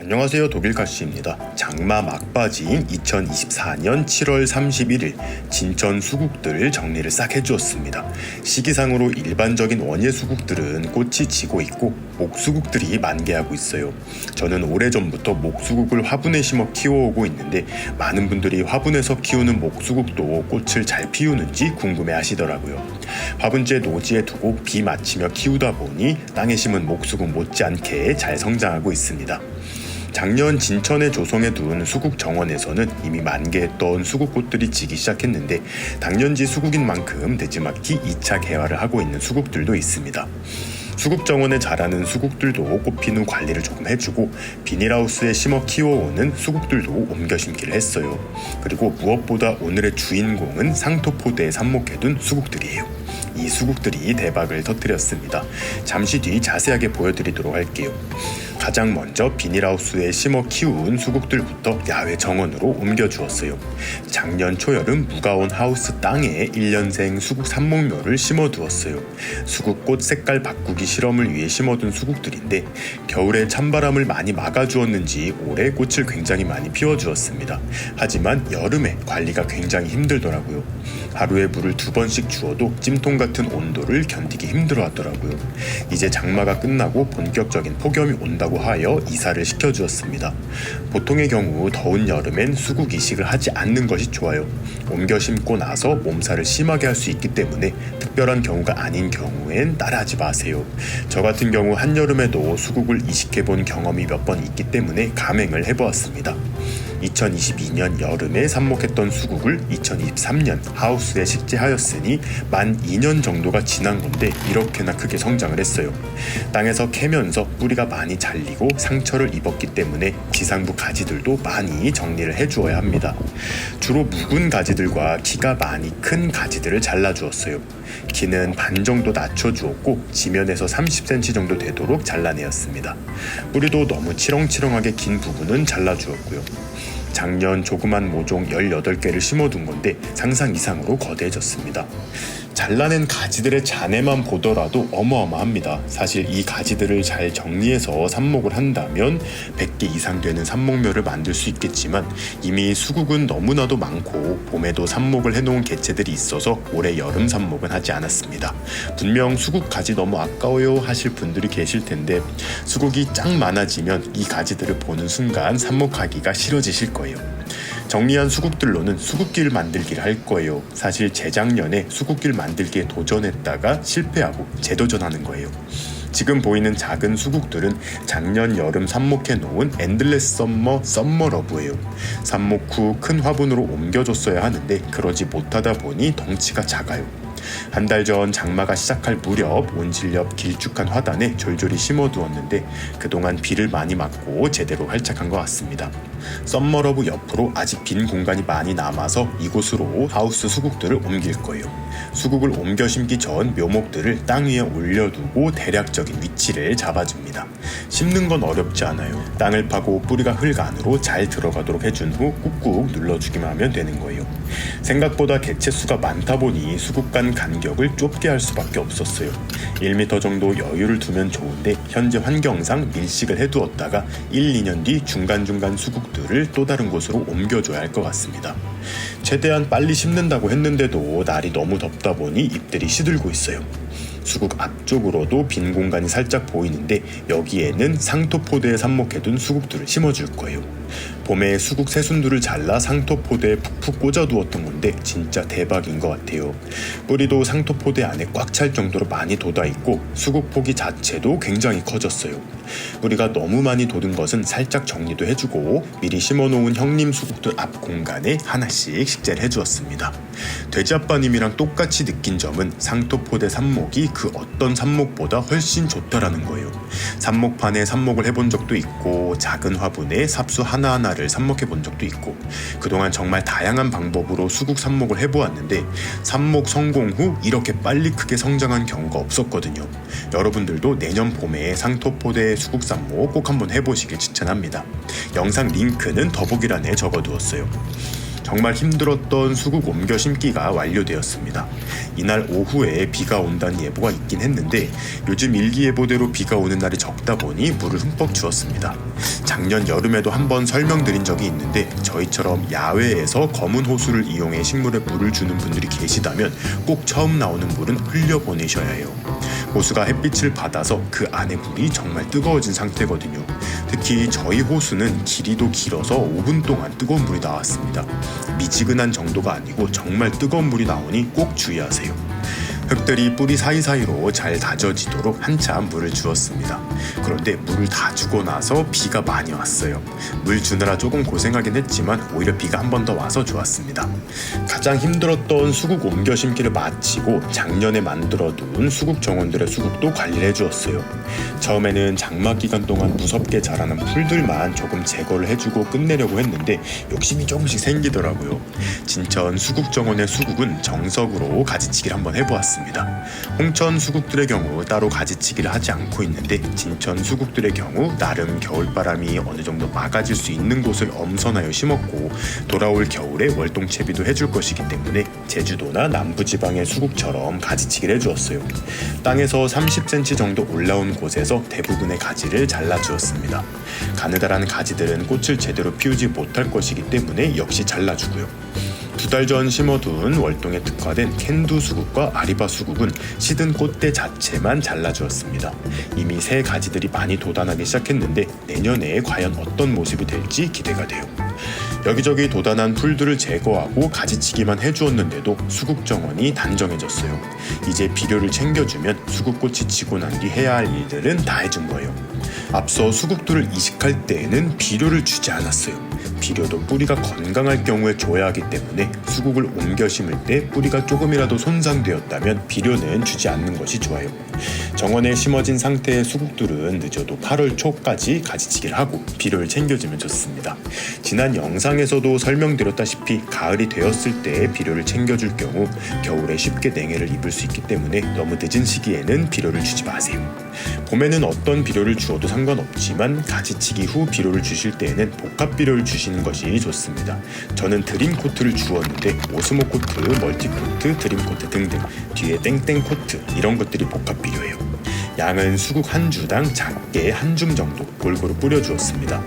안녕하세요, 독일카씨입니다. 장마 막바지인 2024년 7월 31일 진천 수국들 정리를 싹 해주었습니다. 시기상으로 일반적인 원예 수국들은 꽃이 지고 있고 목수국들이 만개하고 있어요. 저는 오래전부터 목수국을 화분에 심어 키워오고 있는데 많은 분들이 화분에서 키우는 목수국도 꽃을 잘 피우는지 궁금해 하시더라고요. 화분째 노지에 두고 비 맞히며 키우다 보니 땅에 심은 목수국 못지않게 잘 성장하고 있습니다. 작년 진천에 조성해 둔 수국 정원에서는 이미 만개했던 수국꽃들이 지기 시작했는데 당년지 수국인 만큼 늦지막히 2차 개화를 하고 있는 수국들도 있습니다. 수국 정원에 자라는 수국들도 꽃 핀 후 관리를 조금 해주고 비닐하우스에 심어 키워오는 수국들도 옮겨 심기를 했어요. 그리고 무엇보다 오늘의 주인공은 상토포대에 삽목해둔 수국들이에요. 이 수국들이 대박을 터뜨렸습니다. 잠시 뒤 자세하게 보여드리도록 할게요. 가장 먼저 비닐하우스에 심어 키운 수국들부터 야외 정원으로 옮겨주었어요. 작년 초여름 무가온 하우스 땅에 1년생 수국 삽목묘를 심어두었어요. 수국꽃 색깔 바꾸기 실험을 위해 심어둔 수국들인데 겨울에 찬바람을 많이 막아주었는지 올해 꽃을 굉장히 많이 피워주었습니다. 하지만 여름에 관리가 굉장히 힘들더라고요. 하루에 물을 2번씩 주어도 찜통 같은 온도를 견디기 힘들어 하더라고요. 이제 장마가 끝나고 본격적인 폭염이 온다고 하여 이사를 시켜주었습니다. 보통의 경우 더운 여름엔 수국 이식을 하지 않는 것이 좋아요. 옮겨 심고 나서 몸살을 심하게 할 수 있기 때문에 특별한 경우가 아닌 경우엔 따라하지 마세요. 저 같은 경우 한여름에도 수국을 이식해본 경험이 몇 번 있기 때문에 감행을 해보았습니다. 2022년 여름에 삽목했던 수국을 2023년 하우스에 식재하였으니 만 2년 정도가 지난 건데 이렇게나 크게 성장을 했어요. 땅에서 캐면서 뿌리가 많이 잘리고 상처를 입었기 때문에 지상부 가지들도 많이 정리를 해주어야 합니다. 주로 묵은 가지들과 키가 많이 큰 가지들을 잘라주었어요. 키는 반 정도 낮춰주었고 지면에서 30cm 정도 되도록 잘라내었습니다. 뿌리도 너무 치렁치렁하게 긴 부분은 잘라주었고요. 작년 조그만 모종 18개를 심어둔 건데 상상 이상으로 거대해졌습니다. 잘라낸 가지들의 잔해만 보더라도 어마어마합니다. 사실 이 가지들을 잘 정리해서 삽목을 한다면 100개 이상 되는 삽목묘를 만들 수 있겠지만 이미 수국은 너무나도 많고 봄에도 삽목을 해놓은 개체들이 있어서 올해 여름 삽목은 하지 않았습니다. 분명 수국 가지 너무 아까워요 하실 분들이 계실 텐데 수국이 짱 많아지면 이 가지들을 보는 순간 삽목하기가 싫어지실 거예요. 정리한 수국들로는 수국길 만들기를 할 거예요. 사실 재작년에 수국길 만들기에 도전했다가 실패하고 재도전하는 거예요. 지금 보이는 작은 수국들은 작년 여름 삽목해 놓은 엔들레스 썸머 러브예요. 삽목 후 큰 화분으로 옮겨줬어야 하는데 그러지 못하다 보니 덩치가 작아요. 한 달 전 장마가 시작할 무렵 온실 옆 길쭉한 화단에 졸졸이 심어두었는데 그동안 비를 많이 맞고 제대로 활착한 것 같습니다. 썸머러브 옆으로 아직 빈 공간이 많이 남아서 이곳으로 하우스 수국들을 옮길 거예요. 수국을 옮겨 심기 전 묘목들을 땅 위에 올려두고 대략적인 위치를 잡아줍니다. 심는 건 어렵지 않아요. 땅을 파고 뿌리가 흙 안으로 잘 들어가도록 해준 후 꾹꾹 눌러주기만 하면 되는 거예요. 생각보다 개체 수가 많다 보니 수국 간 간격을 좁게 할 수밖에 없었어요. 1m 정도 여유를 두면 좋은데 현재 환경상 밀식을 해두었다가 1, 2년 뒤 중간중간 수국들을 또 다른 곳으로 옮겨줘야 할 것 같습니다. 최대한 빨리 심는다고 했는데도 날이 너무 덥다 보니 잎들이 시들고 있어요. 수국 앞쪽으로도 빈 공간이 살짝 보이는데 여기에는 상토포대에 삽목해둔 수국들을 심어줄 거예요. 봄에 수국 새순들을 잘라 상토포대에 푹푹 꽂아두었던 건데 진짜 대박인 것 같아요. 뿌리도 상토포대 안에 꽉 찰 정도로 많이 돋아있고 수국 포기 자체도 굉장히 커졌어요. 뿌리가 너무 많이 돋은 것은 살짝 정리도 해주고 미리 심어놓은 형님 수국들 앞 공간에 하나씩 식재를 해주었습니다. 돼지아빠님이랑 똑같이 느낀 점은 상토포대 삽목이 그 어떤 삽목보다 훨씬 좋다라는 거예요. 삽목판에 삽목을 해본 적도 있고 작은 화분에 삽수 하나하나를 삽목해 본 적도 있고 그동안 정말 다양한 방법으로 수국 삽목을 해보았는데 삽목 성공 후 이렇게 빨리 크게 성장한 경우가 없었거든요. 여러분들도 내년 봄에 상토포대 수국 삽목 꼭 한번 해보시길 추천합니다. 영상 링크는 더보기란에 적어두었어요. 정말 힘들었던 수국 옮겨 심기가 완료되었습니다. 이날 오후에 비가 온다는 예보가 있긴 했는데 요즘 일기예보대로 비가 오는 날이 적다 보니 물을 흠뻑 주었습니다. 작년 여름에도 한번 설명드린 적이 있는데 저희처럼 야외에서 검은 호수를 이용해 식물에 물을 주는 분들이 계시다면 꼭 처음 나오는 물은 흘려보내셔야 해요. 호수가 햇빛을 받아서 그 안에 물이 정말 뜨거워진 상태거든요. 특히 저희 호수는 길이도 길어서 5분 동안 뜨거운 물이 나왔습니다. 미지근한 정도가 아니고 정말 뜨거운 물이 나오니 꼭 주의하세요. 흙들이 뿌리 사이사이로 잘 다져지도록 한참 물을 주었습니다. 그런데 물을 다 주고 나서 비가 많이 왔어요. 물 주느라 조금 고생하긴 했지만 오히려 비가 한 번 더 와서 좋았습니다. 가장 힘들었던 수국 옮겨 심기를 마치고 작년에 만들어둔 수국 정원들의 수국도 관리를 해주었어요. 처음에는 장마 기간 동안 무섭게 자라는 풀들만 조금 제거를 해주고 끝내려고 했는데 욕심이 조금씩 생기더라고요. 진천 수국 정원의 수국은 정석으로 가지치기를 한번 해보았습니다. 홍천 수국들의 경우 따로 가지치기를 하지 않고 있는데 진천 수국들의 경우 나름 겨울바람이 어느 정도 막아질 수 있는 곳을 엄선하여 심었고 돌아올 겨울에 월동채비도 해줄 것이기 때문에 제주도나 남부지방의 수국처럼 가지치기를 해주었어요. 땅에서 30cm 정도 올라온 곳에서 대부분의 가지를 잘라주었습니다. 가느다란 가지들은 꽃을 제대로 피우지 못할 것이기 때문에 역시 잘라주고요. 2달 전 심어둔 월동에 특화된 캔두 수국과 아리바 수국은 시든 꽃대 자체만 잘라주었습니다. 이미 새 가지들이 많이 돋아나기 시작했는데 내년에 과연 어떤 모습이 될지 기대가 돼요. 여기저기 돋아난 풀들을 제거하고 가지치기만 해주었는데도 수국 정원이 단정해졌어요. 이제 비료를 챙겨주면 수국꽃이 지고 난 뒤 해야 할 일들은 다 해준 거예요. 앞서 수국들을 이식할 때에는 비료를 주지 않았어요. 비료도 뿌리가 건강할 경우에 줘야 하기 때문에 수국을 옮겨 심을 때 뿌리가 조금이라도 손상되었다면 비료는 주지 않는 것이 좋아요. 정원에 심어진 상태의 수국들은 늦어도 8월 초까지 가지치기를 하고 비료를 챙겨주면 좋습니다. 지난 영상에서도 설명드렸다시피 가을이 되었을 때 비료를 챙겨줄 경우 겨울에 쉽게 냉해를 입을 수 있기 때문에 너무 늦은 시기에는 비료를 주지 마세요. 봄에는 어떤 비료를 주어도 상관없지만 가지치기 후 비료를 주실 때에는 복합 비료를 주시는 것이 좋습니다. 저는 드림코트를 주었는데 오스모코트, 멀티코트, 드림코트 등등 뒤에 땡땡코트 이런 것들이 복합 비료예요. 양은 수국 한 주당 작게 한 줌 정도 골고루 뿌려주었습니다.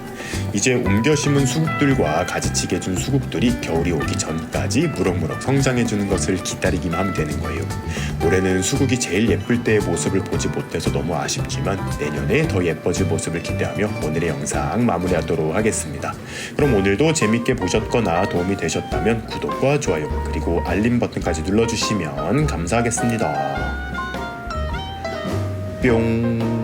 이제 옮겨 심은 수국들과 가지치기 해준 수국들이 겨울이 오기 전까지 무럭무럭 성장해주는 것을 기다리기만 하면 되는 거예요. 올해는 수국이 제일 예쁠 때의 모습을 보지 못해서 너무 아쉽지만 내년에 더 예뻐질 모습을 기대하며 오늘의 영상 마무리하도록 하겠습니다. 그럼 오늘도 재밌게 보셨거나 도움이 되셨다면 구독과 좋아요 그리고 알림 버튼까지 눌러주시면 감사하겠습니다. 뿅.